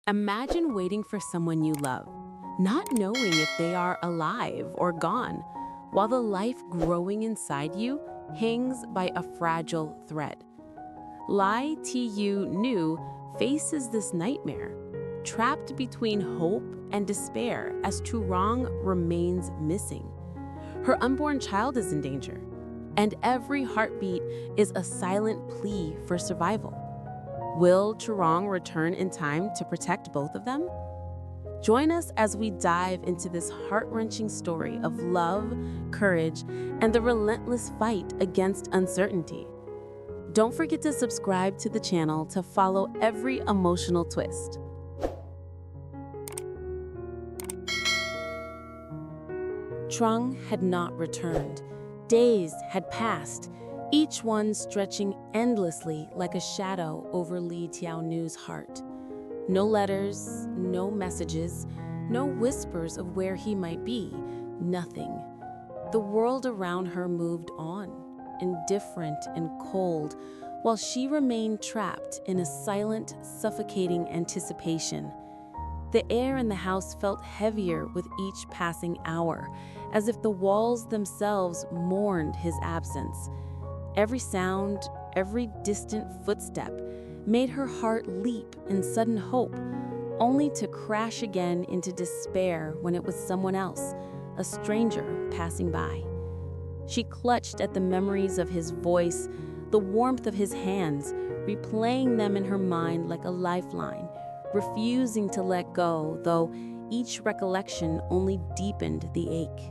Imagine waiting for someone you love, not knowing if they are alive or gone, while the life growing inside you hangs by a fragile thread. Ly Tieu Nu faces this nightmare, trapped between hope and despair as Truong remains missing. Her unborn child is in danger, and every heartbeat is a silent plea for survival. Will Truong return in time to protect both of them? Join us as we dive into this heart-wrenching story of love, courage, and the relentless fight against uncertainty. Don't forget to subscribe to the channel to follow every emotional twist. Truong had not returned. Days had passed, each one stretching endlessly like a shadow over Ly Tieu Nu's heart. No letters, no messages, no whispers of where he might be, nothing. The world around her moved on, indifferent and cold, while she remained trapped in a silent, suffocating anticipation. The air in the house felt heavier with each passing hour, as if the walls themselves mourned his absence. Every sound, every distant footstep made her heart leap in sudden hope, only to crash again into despair when it was someone else, a stranger passing by. She clutched at the memories of his voice, the warmth of his hands, replaying them in her mind like a lifeline, refusing to let go, though each recollection only deepened the ache.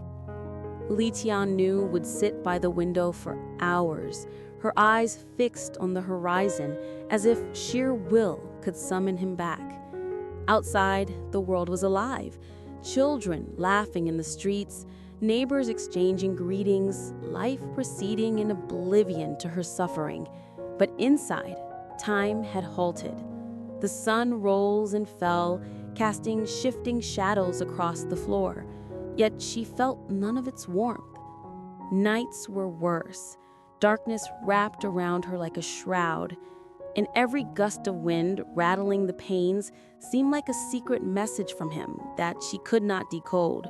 Ly Tieu Nu would sit by the window for hours, her eyes fixed on the horizon as if sheer will could summon him back. Outside, the world was alive, children laughing in the streets, neighbors exchanging greetings, life proceeding in oblivion to her suffering. But inside, time had halted. The sun rose and fell, casting shifting shadows across the floor, yet she felt none of its warmth. Nights were worse. Darkness wrapped around her like a shroud, and every gust of wind rattling the panes seemed like a secret message from him that she could not decode.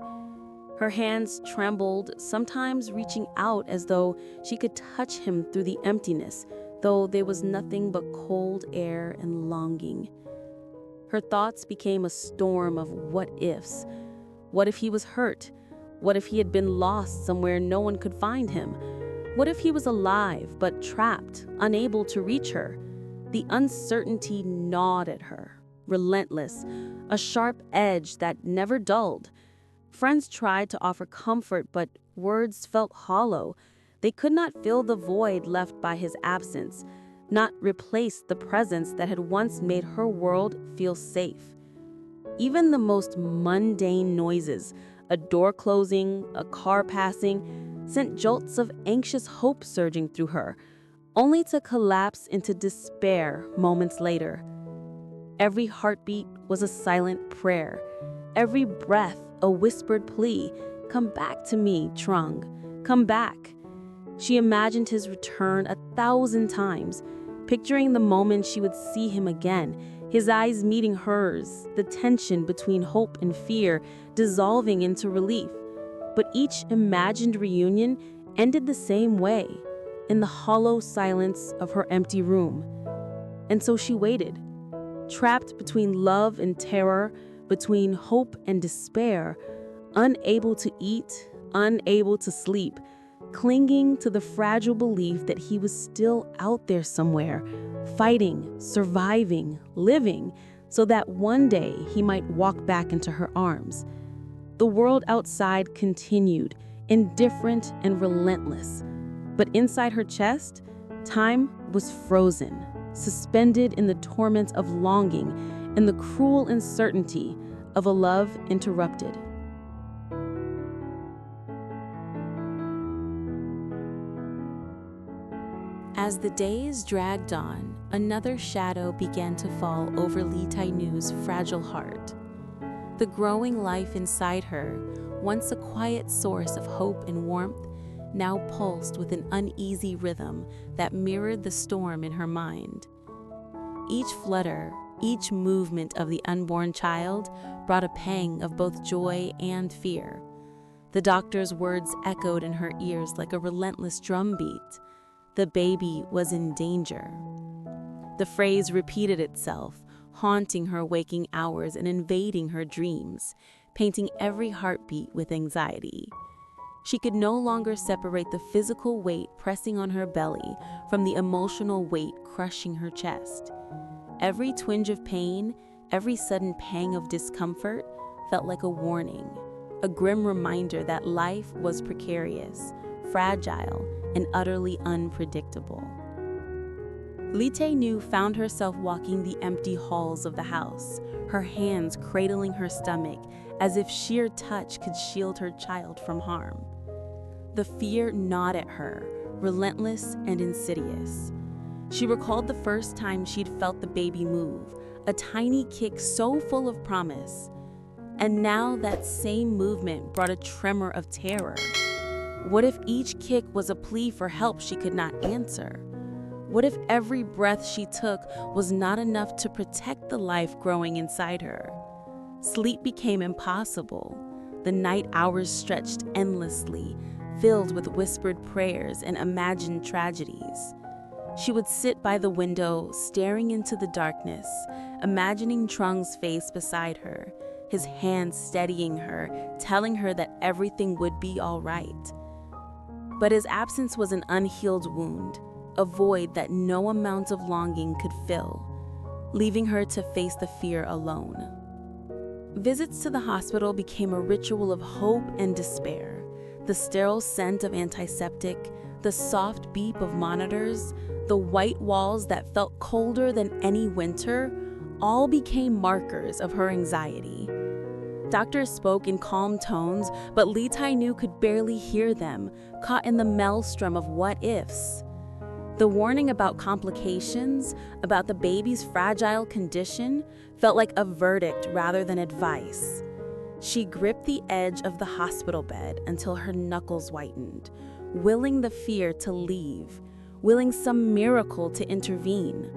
Her hands trembled, sometimes reaching out as though she could touch him through the emptiness, though there was nothing but cold air and longing. Her thoughts became a storm of what-ifs. What if he was hurt? What if he had been lost somewhere no one could find him? What if he was alive but trapped, unable to reach her? The uncertainty gnawed at her, relentless, a sharp edge that never dulled. Friends tried to offer comfort, but words felt hollow. They could not fill the void left by his absence, not replace the presence that had once made her world feel safe. Even the most mundane noises, a door closing, a car passing, sent jolts of anxious hope surging through her, only to collapse into despair moments later. Every heartbeat was a silent prayer, every breath a whispered plea, "Come back to me, Truong, come back." She imagined his return 1,000 times, picturing the moment she would see him again, his eyes meeting hers, the tension between hope and fear dissolving into relief. But each imagined reunion ended the same way, in the hollow silence of her empty room. And so she waited, trapped between love and terror, between hope and despair, unable to eat, unable to sleep, clinging to the fragile belief that he was still out there somewhere, fighting, surviving, living, so that one day he might walk back into her arms. The world outside continued, indifferent and relentless. But inside her chest, time was frozen, suspended in the torment of longing and the cruel uncertainty of a love interrupted. As the days dragged on, another shadow began to fall over Ly Tieu Nu's fragile heart. The growing life inside her, once a quiet source of hope and warmth, now pulsed with an uneasy rhythm that mirrored the storm in her mind. Each flutter, each movement of the unborn child brought a pang of both joy and fear. The doctor's words echoed in her ears like a relentless drumbeat. The baby was in danger. The phrase repeated itself, haunting her waking hours and invading her dreams, painting every heartbeat with anxiety. She could no longer separate the physical weight pressing on her belly from the emotional weight crushing her chest. Every twinge of pain, every sudden pang of discomfort felt like a warning, a grim reminder that life was precarious, fragile, and utterly unpredictable. Ly Tieu Nu found herself walking the empty halls of the house, her hands cradling her stomach as if sheer touch could shield her child from harm. The fear gnawed at her, relentless and insidious. She recalled the first time she'd felt the baby move, a tiny kick so full of promise. And now that same movement brought a tremor of terror. What if each kick was a plea for help she could not answer? What if every breath she took was not enough to protect the life growing inside her? Sleep became impossible. The night hours stretched endlessly, filled with whispered prayers and imagined tragedies. She would sit by the window, staring into the darkness, imagining Truong's face beside her, his hands steadying her, telling her that everything would be all right. But his absence was an unhealed wound, a void that no amount of longing could fill, leaving her to face the fear alone. Visits to the hospital became a ritual of hope and despair. The sterile scent of antiseptic, the soft beep of monitors, the white walls that felt colder than any winter, all became markers of her anxiety. Doctors spoke in calm tones, but Ly Tieu Nu could barely hear them, caught in the maelstrom of what-ifs. The warning about complications, about the baby's fragile condition, felt like a verdict rather than advice. She gripped the edge of the hospital bed until her knuckles whitened, willing the fear to leave, willing some miracle to intervene.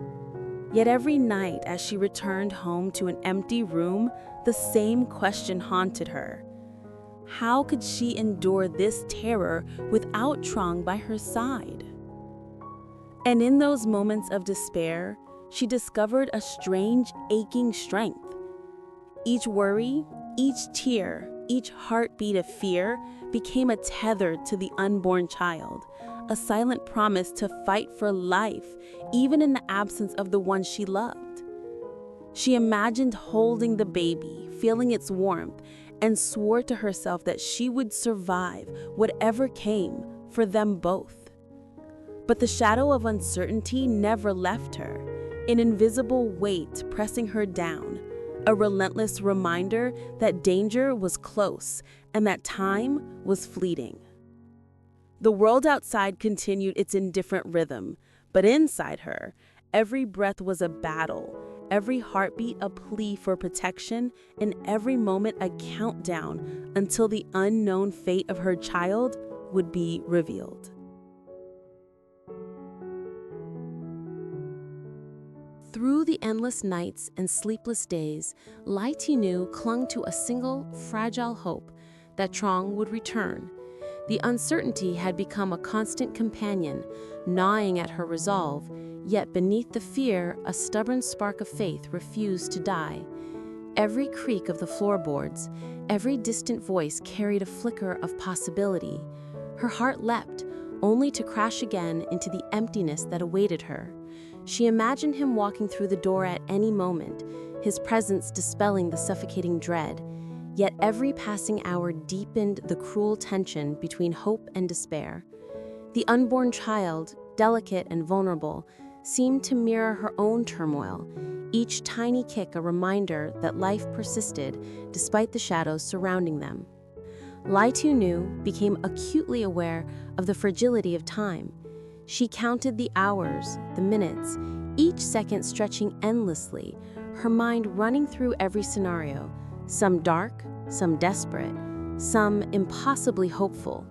Yet every night as she returned home to an empty room, the same question haunted her. How could she endure this terror without Truong by her side? And in those moments of despair, she discovered a strange, aching strength. Each worry, each tear, each heartbeat of fear became a tether to the unborn child, a silent promise to fight for life, even in the absence of the one she loved. She imagined holding the baby, feeling its warmth, and swore to herself that she would survive whatever came for them both. But the shadow of uncertainty never left her, an invisible weight pressing her down, a relentless reminder that danger was close and that time was fleeting. The world outside continued its indifferent rhythm, but inside her, every breath was a battle, every heartbeat a plea for protection, and every moment a countdown until the unknown fate of her child would be revealed. Through the endless nights and sleepless days, Ly Tieu Nu clung to a single, fragile hope that Truong would return. The uncertainty had become a constant companion, gnawing at her resolve, yet beneath the fear, a stubborn spark of faith refused to die. Every creak of the floorboards, every distant voice carried a flicker of possibility. Her heart leapt, only to crash again into the emptiness that awaited her. She imagined him walking through the door at any moment, his presence dispelling the suffocating dread. Yet every passing hour deepened the cruel tension between hope and despair. The unborn child, delicate and vulnerable, seemed to mirror her own turmoil, each tiny kick a reminder that life persisted despite the shadows surrounding them. Ly Tieu Nu became acutely aware of the fragility of time. She counted the hours, the minutes, each second stretching endlessly, her mind running through every scenario, some dark, some desperate, some impossibly hopeful.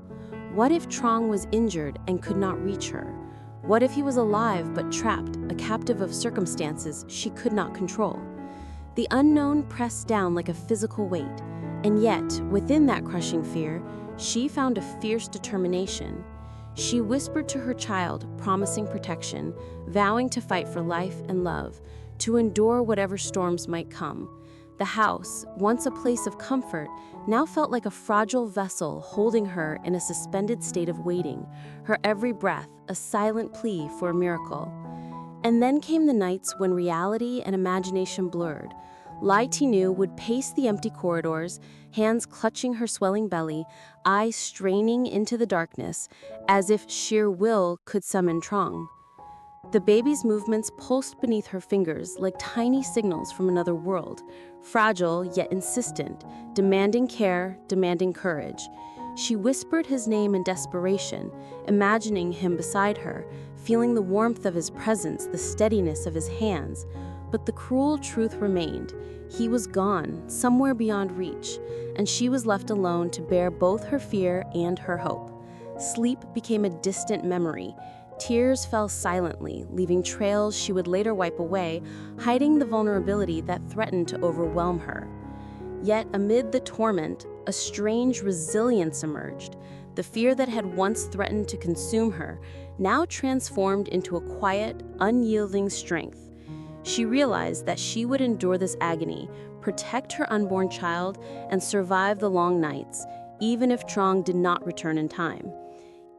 What if Truong was injured and could not reach her? What if he was alive but trapped, a captive of circumstances she could not control? The unknown pressed down like a physical weight, and yet, within that crushing fear, she found a fierce determination. She whispered to her child, promising protection, vowing to fight for life and love, to endure whatever storms might come. The house, once a place of comfort, now felt like a fragile vessel holding her in a suspended state of waiting, her every breath a silent plea for a miracle. And then came the nights when reality and imagination blurred. Ly Tieu Nu would pace the empty corridors, hands clutching her swelling belly, eyes straining into the darkness, as if sheer will could summon Truong. The baby's movements pulsed beneath her fingers like tiny signals from another world, fragile yet insistent, demanding care, demanding courage. She whispered his name in desperation, imagining him beside her, feeling the warmth of his presence, the steadiness of his hands. But the cruel truth remained. He was gone, somewhere beyond reach, and she was left alone to bear both her fear and her hope. Sleep became a distant memory. Tears fell silently, leaving trails she would later wipe away, hiding the vulnerability that threatened to overwhelm her. Yet, amid the torment, a strange resilience emerged. The fear that had once threatened to consume her now transformed into a quiet, unyielding strength. She realized that she would endure this agony, protect her unborn child, and survive the long nights, even if Truong did not return in time.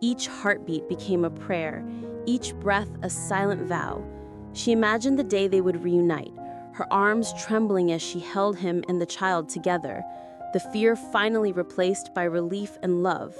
Each heartbeat became a prayer, each breath a silent vow. She imagined the day they would reunite, her arms trembling as she held him and the child together, the fear finally replaced by relief and love.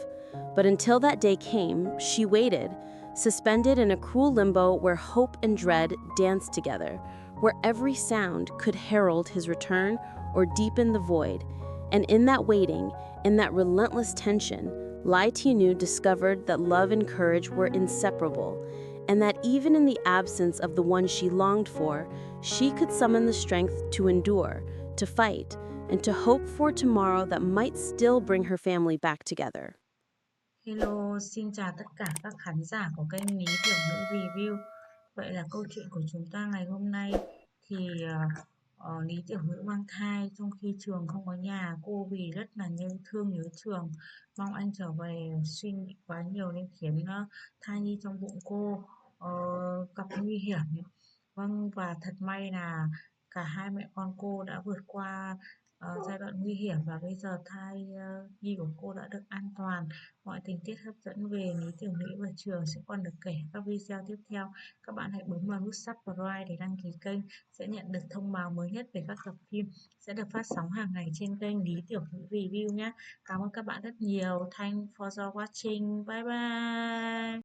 But until that day came, she waited, suspended in a cruel limbo where hope and dread danced together, where every sound could herald his return or deepen the void. And in that waiting, in that relentless tension, Ly Tieu Nu discovered that love and courage were inseparable, and that even in the absence of the one she longed for, she could summon the strength to endure, to fight, and to hope for tomorrow that might still bring her family back together. Hello, xin chào tất cả các khán giả của kênh Lý Tiểu Nữ Review. Vậy là câu chuyện của chúng ta ngày hôm nay thì Lý Tiểu Nữ mang thai trong khi Trường không có nhà. Cô vì rất là thương nhớ Trường, mong anh trở về, suy nghĩ quá nhiều nên khiến thai nhi trong bụng cô ờ, gặp nguy hiểm. Vâng, và thật may là cả hai mẹ con cô đã vượt qua giai đoạn nguy hiểm và bây giờ thai nhi của cô đã được an toàn. Mọi tình tiết hấp dẫn về Lý Tiểu Nữ và Trường sẽ còn được kể ở các video tiếp theo. Các bạn hãy bấm vào nút subscribe để đăng ký kênh, sẽ nhận được thông báo mới nhất về các tập phim sẽ được phát sóng hàng ngày trên kênh Lý Tiểu Nữ Review nhé. Cảm ơn các bạn rất nhiều. Thanks for watching. Bye bye.